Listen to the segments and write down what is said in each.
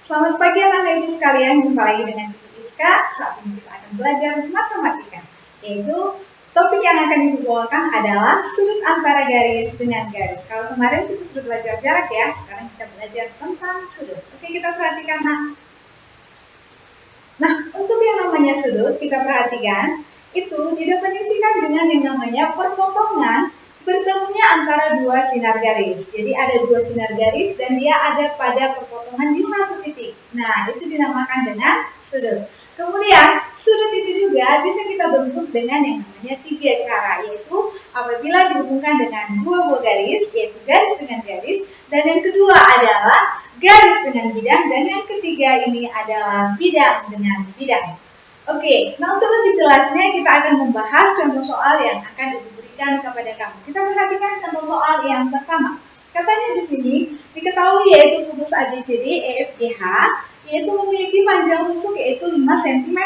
Selamat pagi anak-anak ibu sekalian, jumpa lagi dengan Ibu Iska. Saat ini kita akan belajar matematika, yaitu topik yang akan ibu bawakan adalah sudut antara garis dengan garis. Kalau kemarin kita sudah belajar jarak ya, sekarang kita belajar tentang sudut. Oke, kita perhatikan Nah, untuk yang namanya sudut, kita perhatikan itu didefinisikan dengan yang namanya perpotongan bertemunya antara dua sinar garis. Jadi ada dua sinar garis dan dia ada pada perpotongan di satu titik. Nah, itu dinamakan dengan sudut. Kemudian, sudut itu juga bisa kita bentuk dengan yang namanya tiga cara, yaitu apabila dihubungkan dengan dua buah garis, yaitu garis dengan garis, dan yang kedua adalah garis dengan bidang, dan yang ketiga ini adalah bidang dengan bidang. Oke, nah untuk lebih jelasnya kita akan membahas contoh soal yang akan diberikan kepada kamu. Kita perhatikan contoh soal yang pertama. Katanya di sini diketahui yaitu kubus ABCD EFGH yaitu memiliki panjang rusuk yaitu 5 cm.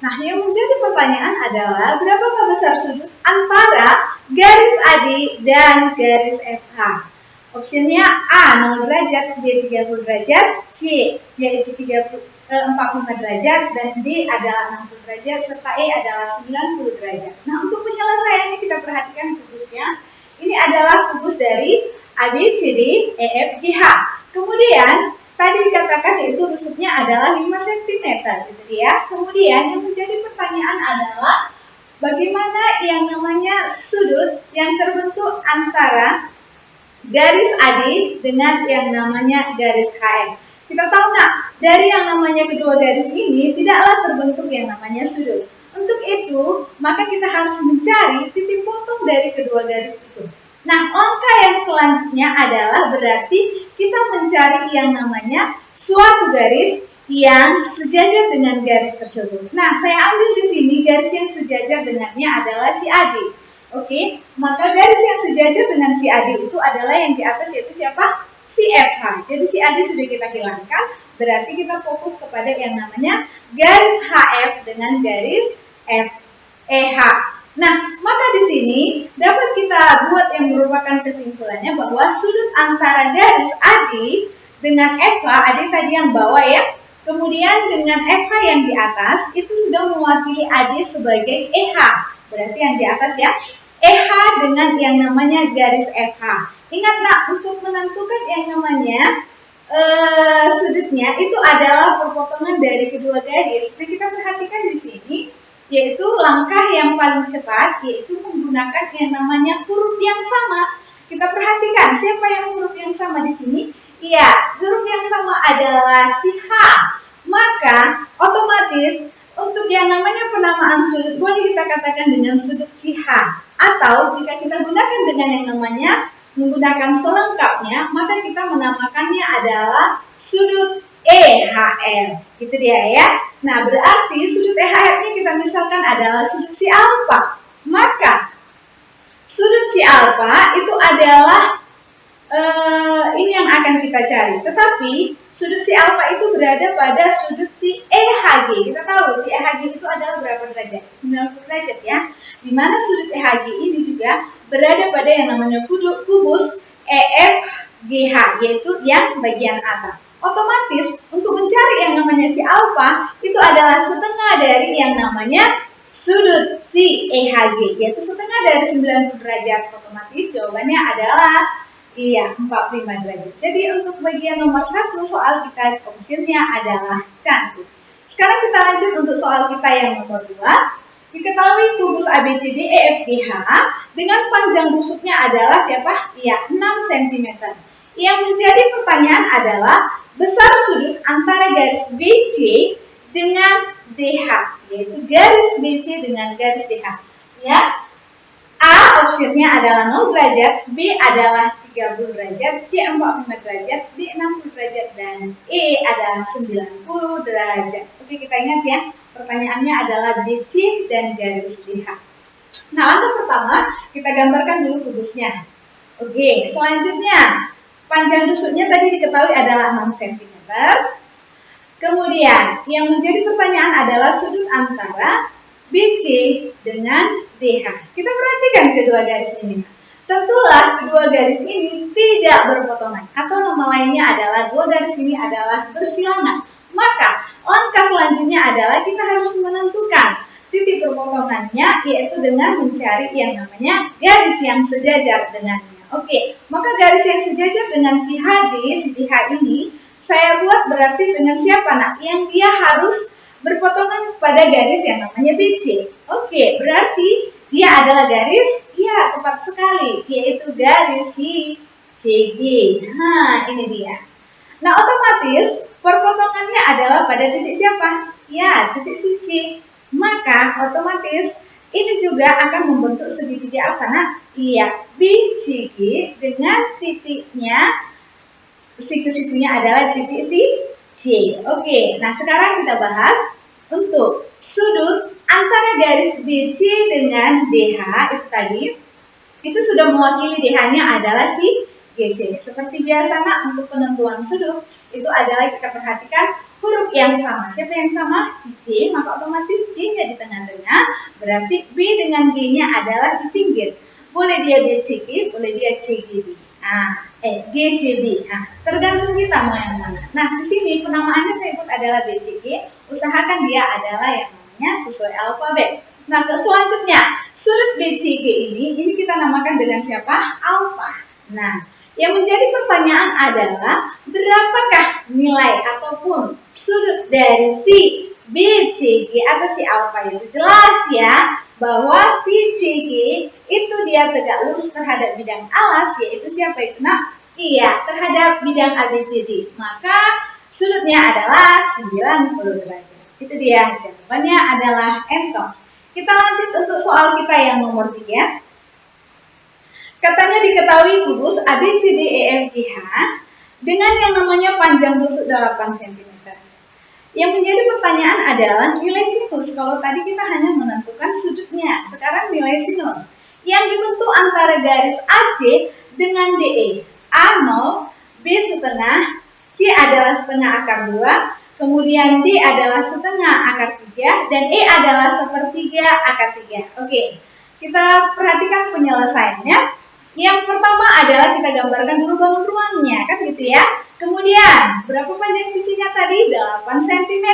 Nah, yang menjadi pertanyaan adalah berapakah besar sudut antara garis AD dan garis FH? Opsinya A 0 derajat, B 30 derajat, C yaitu 45 derajat, dan D adalah 60 derajat, serta E adalah 90 derajat. Nah, untuk penyelesaiannya kita perhatikan kubusnya. Ini adalah kubus dari ABCD EFGH. Kemudian tadi dikatakan yaitu rusuknya adalah 5 cm, gitu ya. Kemudian yang menjadi pertanyaan adalah bagaimana yang namanya sudut yang terbentuk antara garis AD dengan yang namanya garis HM. Kita tahu dari yang namanya kedua garis ini tidaklah terbentuk yang namanya sudut. Untuk itu, maka kita harus mencari titik potong dari kedua garis itu. Nah, langkah yang selanjutnya adalah berarti kita mencari yang namanya suatu garis yang sejajar dengan garis tersebut. Nah, saya ambil di sini garis yang sejajar dengannya adalah si AD. Oke, maka garis yang sejajar dengan si AD itu adalah yang di atas yaitu siapa? Si FH. Jadi si AD sudah kita hilangkan, berarti kita fokus kepada yang namanya garis HF dengan garis FEH. Nah, maka di sini dapat kita buat yang merupakan kesimpulannya bahwa sudut antara garis AD dengan FH, AD tadi yang bawah ya, kemudian dengan FH yang di atas itu sudah mewakili AD sebagai EH. Berarti yang di atas ya, EH dengan yang namanya garis FH. Ingat untuk menentukan yang namanya sudutnya itu adalah perpotongan dari kedua garis. Nah, kita perhatikan di sini yaitu langkah yang paling cepat yaitu menggunakan yang namanya huruf yang sama. Kita perhatikan siapa yang huruf yang sama di sini? Iya, huruf yang sama adalah si H. Maka otomatis untuk yang namanya penamaan sudut boleh kita katakan dengan sudut si H. Atau jika kita gunakan dengan yang namanya menggunakan selengkapnya, maka kita menamakannya adalah sudut EHR. Gitu dia ya. Nah, berarti sudut EHR-nya kita misalkan adalah sudut si alfa. Maka sudut si alfa itu adalah ini yang akan kita cari. Tetapi sudut si alfa itu berada pada sudut si EHG. Kita tahu si EHG itu adalah berapa derajat? 90 derajat ya. Di mana sudut EHG ini juga berada pada yang namanya kubus EFGH, yaitu yang bagian atas. Otomatis untuk mencari yang namanya si alfa itu adalah setengah dari yang namanya sudut si EHG, yaitu setengah dari 90 derajat. Otomatis jawabannya adalah 45 derajat. Jadi untuk bagian nomor 1 soal kita opsinya adalah cantik. Sekarang kita lanjut untuk soal kita yang nomor 2. Diketahui kubus ABCD EFGH dengan panjang rusuknya adalah siapa? 6 cm. Yang menjadi pertanyaan adalah besar sudut antara garis BC dengan DH, yaitu garis BC dengan garis DH. Ya. A opsinya adalah 0 derajat, B adalah 30 derajat, C 45 derajat, D 60 derajat, dan E adalah 90 derajat. Oke, kita ingat ya, pertanyaannya adalah BC dan garis DH. Nah, langkah pertama kita gambarkan dulu kubusnya. Oke, selanjutnya panjang rusuknya tadi diketahui adalah 6 cm. Kemudian yang menjadi pertanyaan adalah sudut antara BC dengan DH. Kita perhatikan kedua garis ini. tentulah kedua garis ini tidak berpotongan, atau nama lainnya adalah dua garis ini adalah bersilangan. Maka langkah selanjutnya adalah kita harus menentukan titik berpotongannya, yaitu dengan mencari yang namanya garis yang sejajar dengannya. Oke, maka garis yang sejajar dengan si HD, si H ini, saya buat berarti dengan siapa? Nah, yang dia harus berpotongan pada garis yang namanya BC. Oke, berarti dia adalah garis, ya tepat sekali, yaitu garis si CG. Nah, ini dia. Nah, otomatis perpotongannya adalah pada titik siapa? Ya, titik si C. Maka otomatis ini juga akan membentuk segitiga apa, nak? Iya, BCG dengan titiknya, siku-sikunya adalah titik si C. Oke, nah sekarang kita bahas untuk sudut antara garis BC dengan DH itu tadi, itu sudah mewakili DH-nya adalah si GC. Seperti biasa, nak, untuk penentuan sudut itu adalah kita perhatikan huruf yang sama. Siapa yang sama? Si C, maka otomatis C-nya di tengah-tengah, berarti B dengan G-nya adalah di pinggir. Boleh dia BCG, boleh dia CGB. GCB. Nah, tergantung kita mau yang mana. Nah, di sini penamaannya saya buat adalah BCG. Usahakan dia adalah yang namanya sesuai alfabet. Nah, selanjutnya sudut BCG ini kita namakan dengan siapa? Alfa. Nah, yang menjadi pertanyaan adalah berapakah nilai ataupun sudut dari si BCG atau si alfa itu? Jelas ya bahwa si CG itu dia tegak lurus terhadap bidang alas, yaitu siapa itu, nak? Iya, terhadap bidang ABCD. Maka sudutnya adalah 90 derajat. Itu dia, jawabannya adalah entong. Kita lanjut untuk soal kita yang nomor 3. Katanya diketahui kubus ABCDEFGH dengan yang namanya panjang rusuk 8 cm. Yang menjadi pertanyaan adalah nilai sinus. Kalau tadi kita hanya menentukan sudutnya, sekarang nilai sinus yang dibentuk antara garis AC dengan DE. A0, B setengah, C adalah setengah akar 2, kemudian D adalah setengah akar 3, dan E adalah sepertiga akar 3. Oke, kita perhatikan penyelesaiannya. Yang pertama adalah kita gambarkan dulu bangun ruangnya, kan gitu ya. Kemudian, berapa panjang sisinya tadi? 8 cm.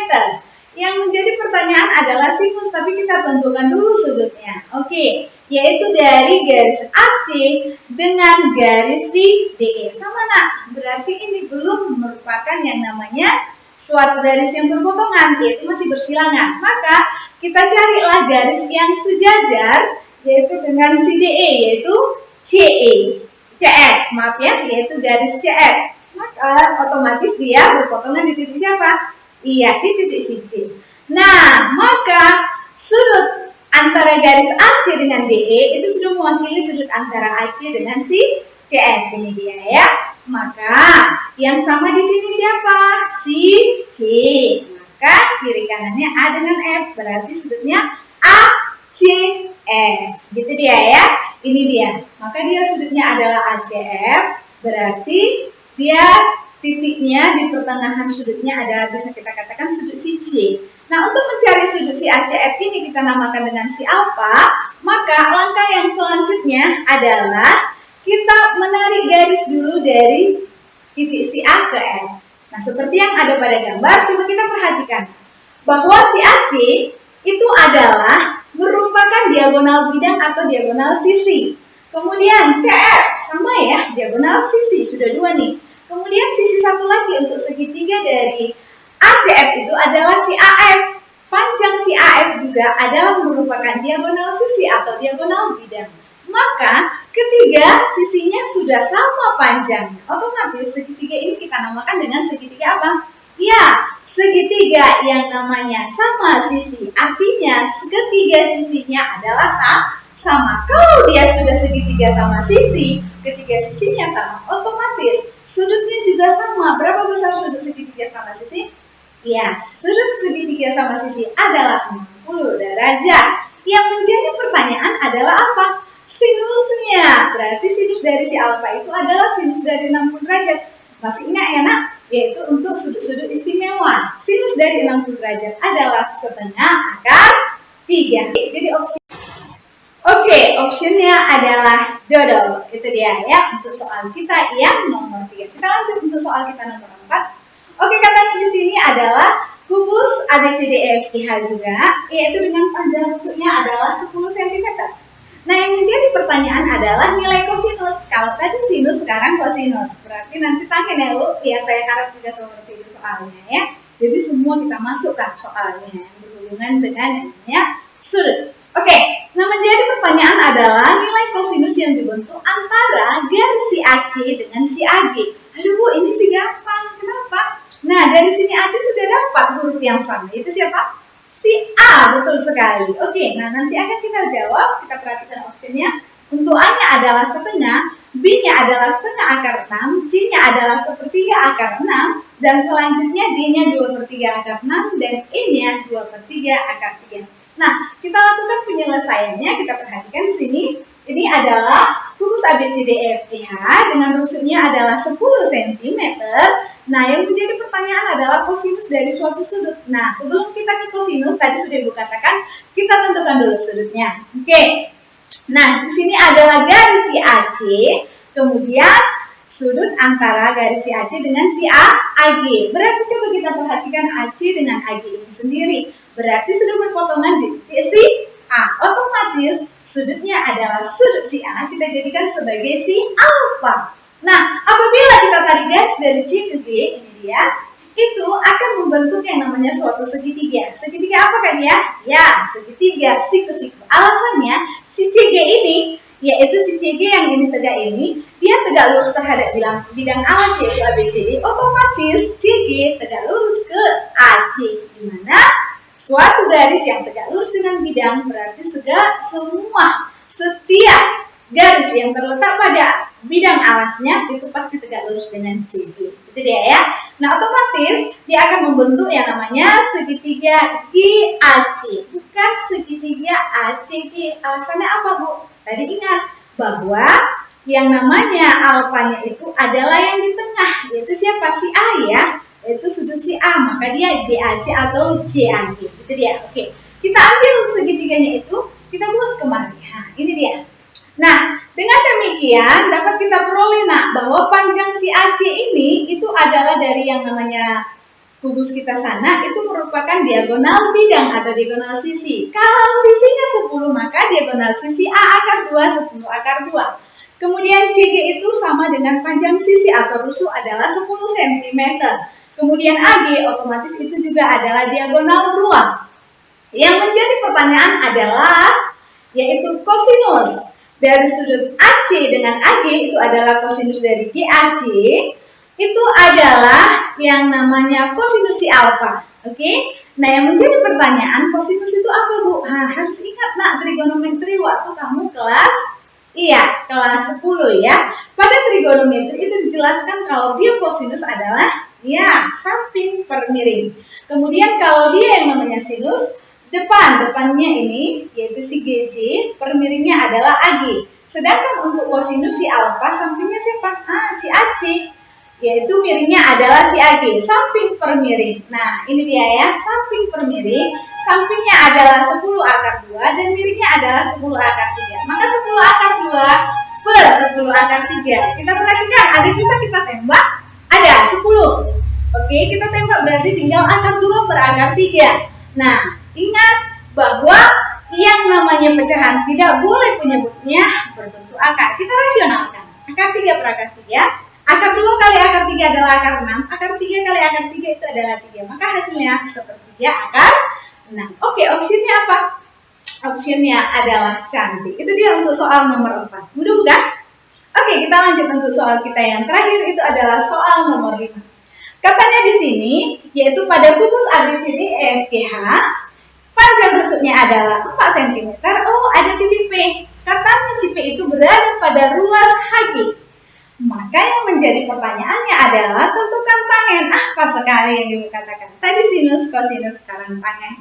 Yang menjadi pertanyaan adalah sinus, tapi kita tentukan dulu sudutnya. Oke, yaitu dari garis AC dengan garis si DE. Sama, nak, berarti ini belum merupakan yang namanya suatu garis yang berpotongan, yaitu masih bersilangan. Maka, kita carilah garis yang sejajar, yaitu dengan si DE, yaitu CF, maaf ya, yaitu garis CF. Maka otomatis dia berpotongan di titik siapa? Iya, di titik si C. Nah, maka sudut antara garis AC dengan DE itu sudah mewakili sudut antara AC dengan si CF. Ini dia ya. Maka yang sama di sini siapa? Si C. Maka kiri kanannya A dengan F, berarti sudutnya ACF. Gitu dia ya. Ini dia. Maka dia sudutnya adalah ACF, berarti dia titiknya di pertengahan sudutnya adalah bisa kita katakan sudut si C. Nah, untuk mencari sudut si ACF ini kita namakan dengan si alfa. Maka langkah yang selanjutnya adalah kita menarik garis dulu dari titik si A ke F. Nah, seperti yang ada pada gambar, coba kita perhatikan bahwa si AC itu adalah merupakan diagonal bidang atau diagonal sisi. Kemudian CF sama ya, diagonal sisi sudah 2 nih. Kemudian sisi satu lagi untuk segitiga dari ACF itu adalah si AF. Panjang si AF juga adalah merupakan diagonal sisi atau diagonal bidang. Maka ketiga sisinya sudah sama panjangnya. Otomatis segitiga ini kita namakan dengan segitiga apa? Ya, segitiga yang namanya sama sisi. Artinya ketiga sisinya adalah sama. Kalau dia sudah segitiga sama sisi, ketiga sisinya sama, otomatis sudutnya juga sama. Berapa besar sudut segitiga sama sisi? Ya, sudut segitiga sama sisi adalah 60 derajat. Yang menjadi pertanyaan adalah apa? Sinusnya. Berarti sinus dari si alfa itu adalah sinus dari 60 derajat. Masih ingat ya, nak? Yaitu untuk sudut-sudut istimewa. Sinus dari 60 derajat adalah setengah akar 3. Jadi opsi. Oke, optionnya adalah dodol. Itu dia ya untuk soal kita yang nomor 3. Kita lanjut untuk soal kita nomor 4. Oke, katanya di sini adalah kubus ABCDEFGH juga, yaitu dengan panjang rusuknya adalah 10 cm. Nah, yang menjadi pertanyaan adalah nilai kosinus. Kalau tadi sinus, sekarang kosinus. Berarti nanti tangan ya, Bu. Ya, saya harap juga seperti itu soalnya ya. Jadi semua kita masukkan soalnya yang berhubungan dengan yang namanya sudut. Oke, nah menjadi pertanyaan adalah nilai kosinus yang dibentuk antara garis si AC dengan si AG. Aduh Bu, ini sih gampang. Kenapa? Nah, dari sini AC sudah dapat huruf yang sama. Itu siapa? Si A, betul sekali. Oke, nah nanti akan kita jawab. Kita perhatikan opsinya. Untuk A-nya adalah setengah, B-nya adalah setengah akar 6, C-nya adalah sepertiga akar 6, dan selanjutnya D-nya 2/3 akar 6, dan E-nya 2/3 akar 3. Nah, kita lakukan penyelesaiannya. Kita perhatikan di sini. Ini adalah kubus ABCDEFGH dengan rusuknya adalah 10 cm. Nah, yang menjadi pertanyaan adalah kosinus dari suatu sudut. Nah, sebelum kita ke kosinus, tadi sudah Ibu katakan, kita tentukan dulu sudutnya. Oke. Nah, di sini adalah garis si AC, kemudian sudut antara garis si AC dengan si AG. Berarti coba kita perhatikan AC dengan AG ini sendiri. Berarti sudah berpotongan di titik si A. Otomatis sudutnya adalah sudut si A kita jadikan sebagai si alfa. Nah, apabila kita tarik garis dari C ke G, ini dia, itu akan membentuk yang namanya suatu segitiga. Segitiga apa kan ya? Ya, segitiga siku-siku. Alasannya, si CG ini, yaitu si CG yang ini tegak ini, dia tegak lurus terhadap bidang alas yaitu ABCD, otomatis CG tegak lurus ke AC. Dimana suatu garis yang tegak lurus dengan bidang berarti setiap garis yang terletak pada bidang alasnya itu pasti tegak lurus dengan CG. Itu dia ya. Nah, otomatis dia akan membentuk yang namanya segitiga GAC, bukan segitiga ACG. Alasannya apa, Bu? Tadi ingat bahwa yang namanya alfanya itu adalah yang di tengah, yaitu siapa? Si A ya, yaitu sudut si A, maka dia GAC atau CAG. Itu dia. Oke, kita ambil segitiganya itu, kita buat kembali. Nah, ini dia. Nah, dengan demikian dapat kita peroleh bahwa panjang si AC ini itu adalah dari yang namanya kubus kita sana, itu merupakan diagonal bidang atau diagonal sisi. Kalau sisinya 10, maka diagonal sisi A akar 2, 10 akar 2. Kemudian CG itu sama dengan panjang sisi atau rusuk adalah 10 cm. Kemudian AG otomatis itu juga adalah diagonal ruang. Yang menjadi pertanyaan adalah yaitu kosinus dari sudut AC dengan AG itu adalah kosinus dari GAC, itu adalah yang namanya kosinus si alfa. Oke? Nah, yang menjadi pertanyaan, kosinus itu apa, Bu? Harus ingat trigonometri waktu kamu kelas 10 ya. Pada trigonometri itu dijelaskan kalau dia kosinus adalah samping per miring. Kemudian kalau dia yang namanya sinus, depannya ini yaitu si GC, per miringnya adalah AG. Sedangkan untuk kosinus si alfa sampingnya siapa? Si AC, yaitu miringnya adalah si AG, samping per miring. Nah, ini dia ya, samping per miring, sampingnya adalah 10 akar 2 dan miringnya adalah 10 akar 3. Maka 10 akar 2 per 10 akar 3. Kita perhatikan, ada kita tembak, ada 10. Oke, kita tembak berarti tinggal akar 2 per akar 3. Nah, ingat bahwa yang namanya pecahan tidak boleh penyebutnya berbentuk akar. Kita rasionalkan. Akar 3 per akar 3. Akar 2 kali akar 3 adalah akar 6. Akar 3 kali akar 3 itu adalah 3. Maka hasilnya sepertiga akar 6. Oke, opsinya apa? Opsinya adalah cantik. Itu dia untuk soal nomor 4. Mudah bukan? Oke, kita lanjut untuk soal kita yang terakhir. Itu adalah soal nomor 5. Katanya di sini, yaitu pada kubus ABCDEFGH, panjang rusuknya adalah 4 cm. Oh, ada titik P. Katanya si P itu berada pada ruas HG. Maka yang menjadi pertanyaannya adalah tentukan tangen. Apa sekali yang Ibu katakan? Tadi sinus, kosinus, sekarang tangen.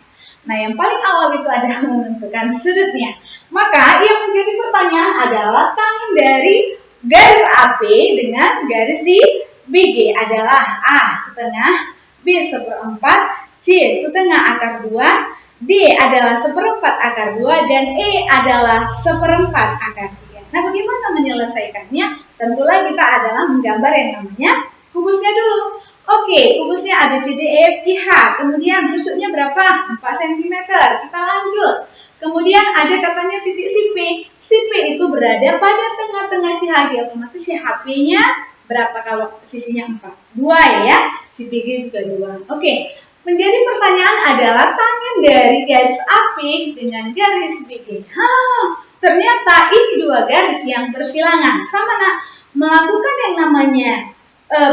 Nah, yang paling awal itu adalah menentukan sudutnya. Maka yang menjadi pertanyaan adalah tangen dari garis AP dengan garis di BG adalah A setengah, B 1/4, C setengah akar 2, D adalah 1/4 akar 2, dan E adalah 1/4 akar 3. Nah, bagaimana menyelesaikannya? Tentulah kita adalah menggambar yang namanya kubusnya dulu. Oke, kubusnya A, B, C, D, E, F, G, H. Kemudian tusuknya berapa? 4 cm. Kita lanjut. Kemudian ada katanya titik si P. Si P itu berada pada tengah-tengah si HG. Otomatis si HP-nya berapa kalau sisinya 4? 2 ya. Si PG juga 2. Oke. Menjadi pertanyaan adalah tangen dari garis AP dengan garis BG. Ternyata ini dua garis yang bersilangan. Sama nak, melakukan yang namanya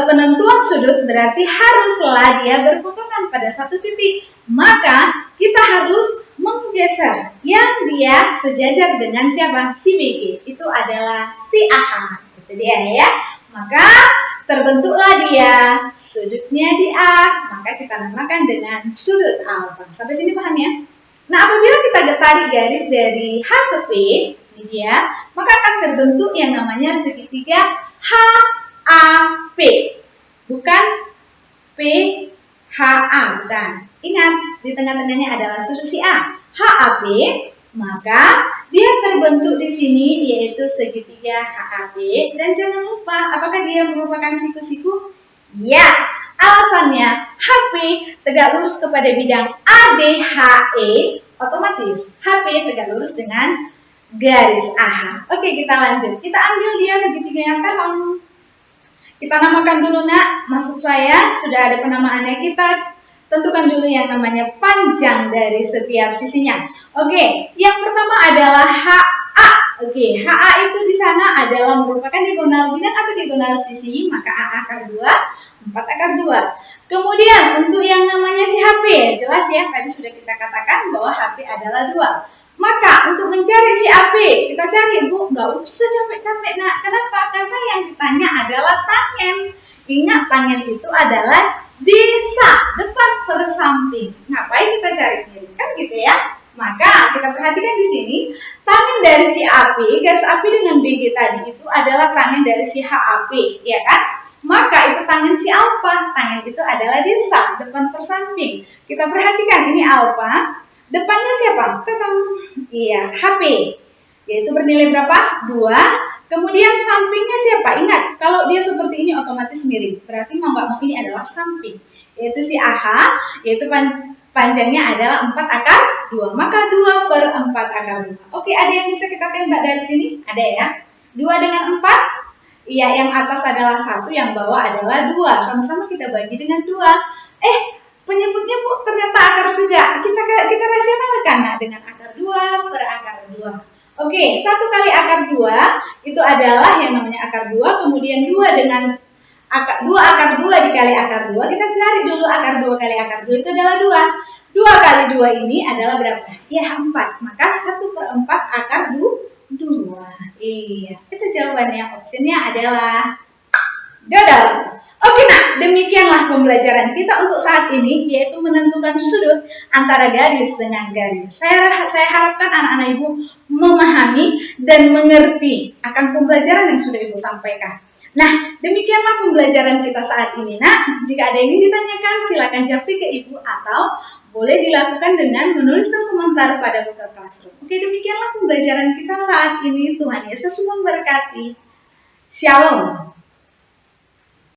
penentuan sudut berarti haruslah dia berpotongan pada satu titik. Maka kita harus menggeser yang dia sejajar dengan siapa? Si BG. Itu adalah si AH. Itu dia ya. Maka terbentuklah dia sudutnya di A, maka kita namakan dengan sudut alfa. Sampai sini paham ya? Nah, apabila kita tarik garis dari H ke P, ini dia, maka akan terbentuk yang namanya segitiga HAP. Bukan PHA, bukan. Ingat, di tengah-tengahnya adalah sudut si A. HAP, maka dia terbentuk di sini yaitu segitiga HAP, dan jangan lupa apakah dia merupakan siku-siku? Ya, alasannya HP tegak lurus kepada bidang ADHE, otomatis HP tegak lurus dengan garis AH. Oke, kita lanjut. Kita ambil dia segitiga yang terang. Kita namakan dulu nak, maksud saya sudah ada penamaannya, kita tentukan dulu yang namanya panjang dari setiap sisinya. Oke, yang pertama adalah HA. Oke, HA itu di sana adalah merupakan diagonal bidang atau diagonal sisi, maka A akar 2, 4 akar 2. Kemudian untuk yang namanya si HP, jelas ya, tadi sudah kita katakan bahwa HP adalah 2. Maka untuk mencari si AP, kita cari, Bu, nggak usah capek-capek nak. Kenapa? Karena yang ditanya adalah tangen. Ingat, tangen itu adalah desa, depan per samping. Ngapain kita cari kiri? Kan gitu ya. Maka kita perhatikan di sini, tangen dari si AP, garis AP dengan BG tadi itu adalah tangen dari si HAP, ya kan? Maka itu tangen si alfa, tangen itu adalah desa, depan per samping. Kita perhatikan ini alfa, depannya siapa? Iya, HP, yaitu bernilai berapa? 2. Kemudian sampingnya siapa? Ingat, kalau dia seperti ini otomatis mirip. Berarti mau nggak mau ini adalah samping. Yaitu si AH, yaitu panjangnya adalah 4 akar 2. Maka 2 per 4 akar 2. Oke, ada yang bisa kita tembak dari sini? Ada ya. 2 dengan 4. Iya, yang atas adalah 1, yang bawah adalah 2. Sama-sama kita bagi dengan 2. Penyebutnya Bu ternyata akar juga. Kita rasionalkan nah, dengan akar 2 per akar 2. Oke, 1 kali akar 2 itu adalah yang namanya akar 2, kemudian 2 dengan 2 akar 2 dikali akar 2, kita cari dulu akar 2 kali akar 2 itu adalah 2. 2 kali 2 ini adalah berapa? Ya 4, maka 1 per 4 akar 2. Iya, itu jawabannya, opsinya adalah dodol. Oke nak, demikianlah pembelajaran kita untuk saat ini, yaitu menentukan sudut antara garis dengan garis. Saya harapkan anak-anak Ibu memahami dan mengerti akan pembelajaran yang sudah Ibu sampaikan. Nah, demikianlah pembelajaran kita saat ini. Nah, jika ada yang ingin ditanyakan, silakan japri ke Ibu atau boleh dilakukan dengan menuliskan komentar pada Google Classroom. Oke, demikianlah pembelajaran kita saat ini. Tuhan Yesus memberkati. Shalom.